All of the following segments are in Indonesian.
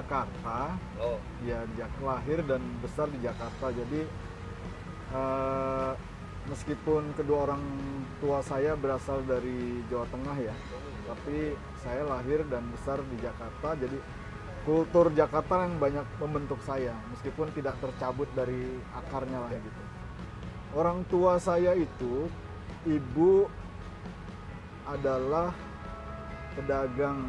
Jakarta. Oh, Ya, lahir dan besar di Jakarta. Jadi meskipun kedua orang tua saya berasal dari Jawa Tengah ya, tapi saya lahir dan besar di Jakarta. Jadi kultur Jakarta yang banyak membentuk saya, meskipun tidak tercabut dari akarnya lah gitu. Orang tua saya itu, ibu adalah pedagang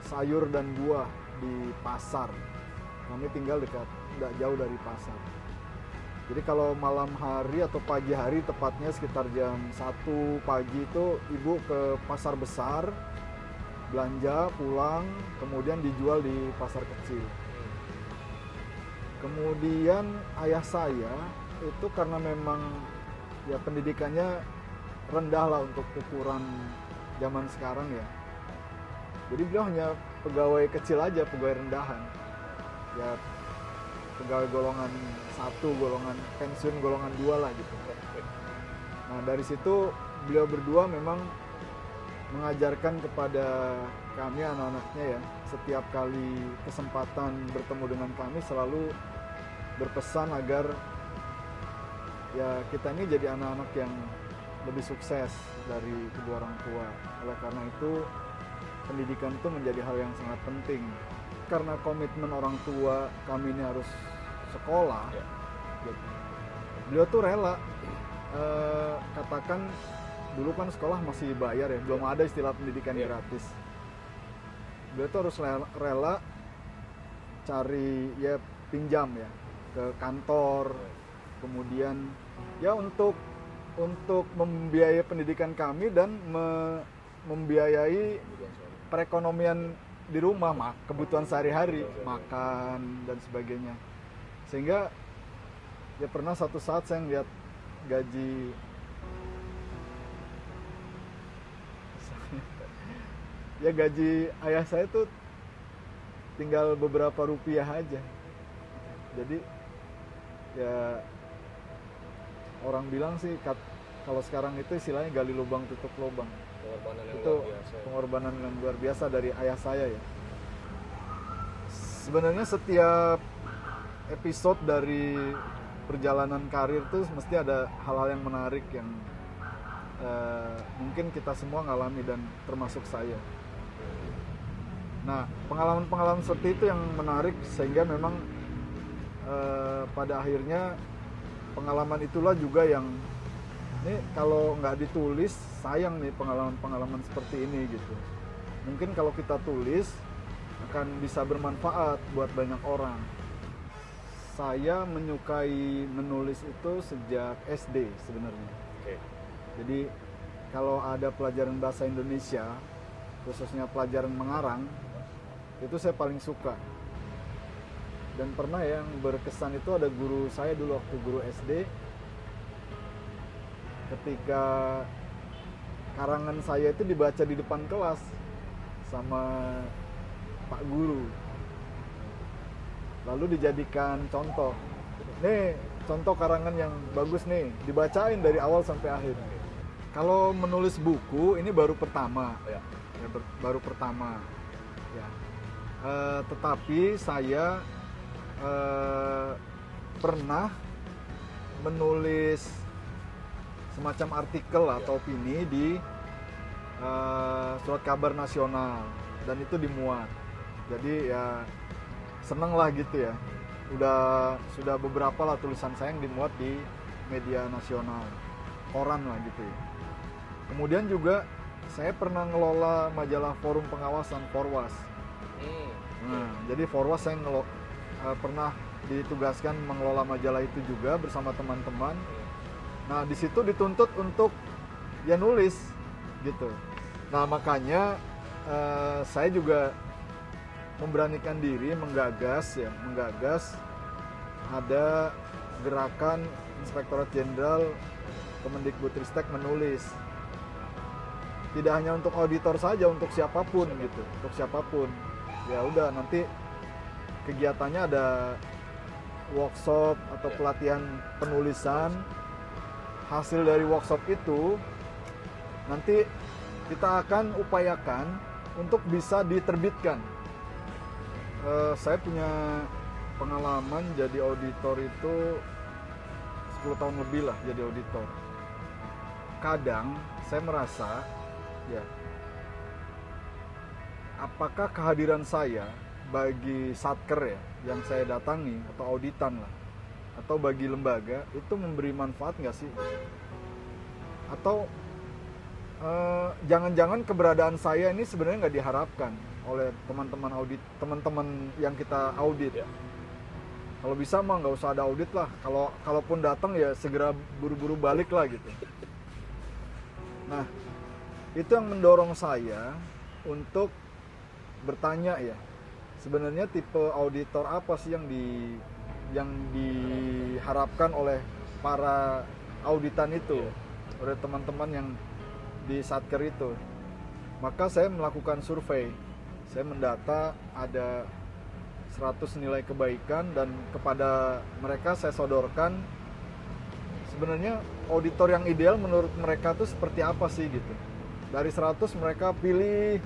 sayur dan buah di pasar. Kami tinggal tidak jauh dari pasar. Jadi kalau malam hari atau pagi hari, tepatnya sekitar jam 1 pagi itu, ibu ke pasar besar, belanja, pulang, kemudian dijual di pasar kecil. Kemudian ayah saya itu karena memang ya pendidikannya rendah lah untuk ukuran zaman sekarang ya. Jadi beliau hanya pegawai kecil aja, pegawai rendahan. Ya pegawai golongan 1, golongan pensiun golongan 2 lah gitu. Nah dari situ beliau berdua memang mengajarkan kepada kami anak-anaknya ya, setiap kali kesempatan bertemu dengan kami selalu berpesan agar ya kita ini jadi anak-anak yang lebih sukses dari kedua orang tua. Oleh karena itu pendidikan itu menjadi hal yang sangat penting. Karena komitmen orang tua kami ini harus sekolah, gitu. Beliau tuh rela, katakan dulu kan sekolah masih bayar ya, belum ada istilah pendidikan gratis. Beliau tuh harus rela cari ya pinjam ya ke kantor, kemudian ya untuk membiayai pendidikan kami dan membiayai perekonomian di rumah, kebutuhan sehari-hari, makan dan sebagainya. Sehingga ya pernah satu saat saya ngeliat gaji ya gaji ayah saya tuh tinggal beberapa rupiah aja. Jadi ya orang bilang sih kalau sekarang itu istilahnya gali lubang tutup lubang. Pengorbanan yang luar biasa dari ayah saya ya. Sebenarnya setiap episode dari perjalanan karir tuh mesti ada hal-hal yang menarik yang mungkin kita semua ngalami dan termasuk saya. Nah, pengalaman-pengalaman seperti itu yang menarik sehingga memang pada akhirnya pengalaman itulah juga yang ini kalau nggak ditulis sayang nih pengalaman-pengalaman seperti ini gitu. Mungkin kalau kita tulis akan bisa bermanfaat buat banyak orang. Saya menyukai menulis itu sejak SD sebenarnya. Jadi kalau ada pelajaran bahasa Indonesia, khususnya pelajaran mengarang, itu saya paling suka. Dan pernah yang berkesan itu ada guru saya dulu waktu guru SD, ketika karangan saya itu dibaca di depan kelas sama Pak Guru, lalu dijadikan contoh. Nih contoh karangan yang bagus nih, dibacain dari awal sampai akhir. Kalau menulis buku ini baru pertama, baru pertama. Ya. Tetapi saya pernah menulis semacam artikel atau opini di surat kabar nasional dan itu dimuat. Jadi ya seneng lah gitu ya. Sudah beberapa lah tulisan saya yang dimuat di media nasional, koran lah gitu ya. Kemudian juga saya pernah ngelola majalah Forum Pengawasan Forwas. Nah, jadi Forwas saya pernah ditugaskan mengelola majalah itu juga bersama teman-teman. Nah, di situ dituntut untuk ya nulis gitu. Nah, makanya saya juga memberanikan diri menggagas ada gerakan Inspektorat Jenderal Kemendikbudristek menulis. Tidak hanya untuk auditor saja, untuk siapapun gitu, untuk siapapun. Ya udah, nanti kegiatannya ada workshop atau pelatihan penulisan. Hasil dari workshop itu nanti kita akan upayakan untuk bisa diterbitkan. Saya punya pengalaman jadi auditor itu 10 tahun lebih lah jadi auditor. Kadang saya merasa ya, apakah kehadiran saya bagi satker ya yang saya datangi atau auditan lah, atau bagi lembaga itu memberi manfaat nggak sih? Atau jangan-jangan keberadaan saya ini sebenarnya nggak diharapkan oleh teman-teman audit, teman-teman yang kita audit ya. Kalau bisa mah nggak usah ada audit lah. Kalaupun datang ya segera buru-buru balik lah gitu. Nah, itu yang mendorong saya untuk bertanya ya, sebenarnya tipe auditor apa sih yang diharapkan oleh para auditan itu, oleh teman-teman yang di satker itu. Maka saya melakukan survei. Saya mendata ada 100 nilai kebaikan dan kepada mereka saya sodorkan sebenarnya auditor yang ideal menurut mereka itu seperti apa sih gitu. Dari 100 mereka pilih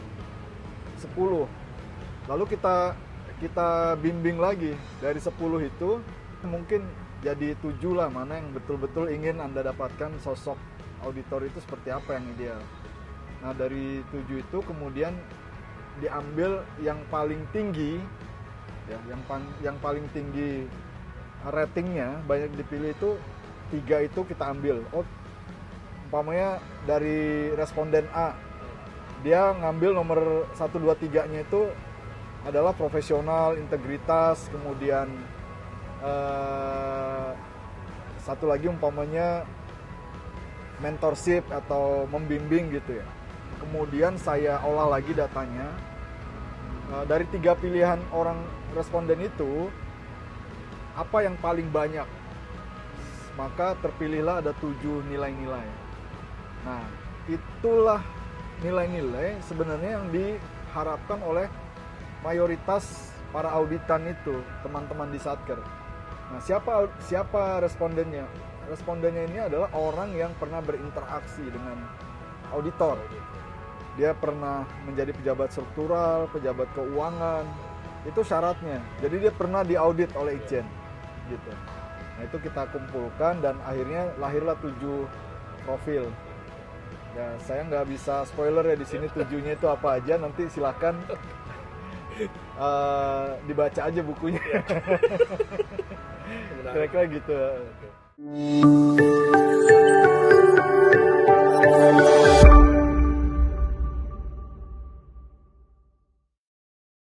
10. Lalu kita bimbing lagi dari 10 itu mungkin jadi 7 lah, mana yang betul-betul ingin Anda dapatkan sosok auditor itu seperti apa yang ideal. Nah, dari 7 itu kemudian diambil yang paling tinggi ya, yang paling tinggi ratingnya, banyak dipilih itu 3 itu kita ambil. Oh, umpamanya dari responden A, dia ngambil nomor 1, 2, 3 nya itu adalah profesional, integritas, kemudian satu lagi umpamanya mentorship atau membimbing gitu ya. Kemudian saya olah lagi datanya. Dari 3 pilihan orang responden itu, apa yang paling banyak? Maka terpilihlah ada 7 nilai-nilai. Nah, itulah nilai-nilai sebenarnya yang diharapkan oleh mayoritas para auditan itu, teman-teman di satker. Nah, siapa respondennya? Respondennya ini adalah orang yang pernah berinteraksi dengan auditor. Dia pernah menjadi pejabat struktural, pejabat keuangan, itu syaratnya. Jadi dia pernah diaudit oleh Ijen, gitu. Nah, itu kita kumpulkan dan akhirnya lahirlah 7 profil. Ya, saya nggak bisa spoiler ya di sini 7-nya itu apa aja. Nanti silakan dibaca aja bukunya. Kira-kira gitu.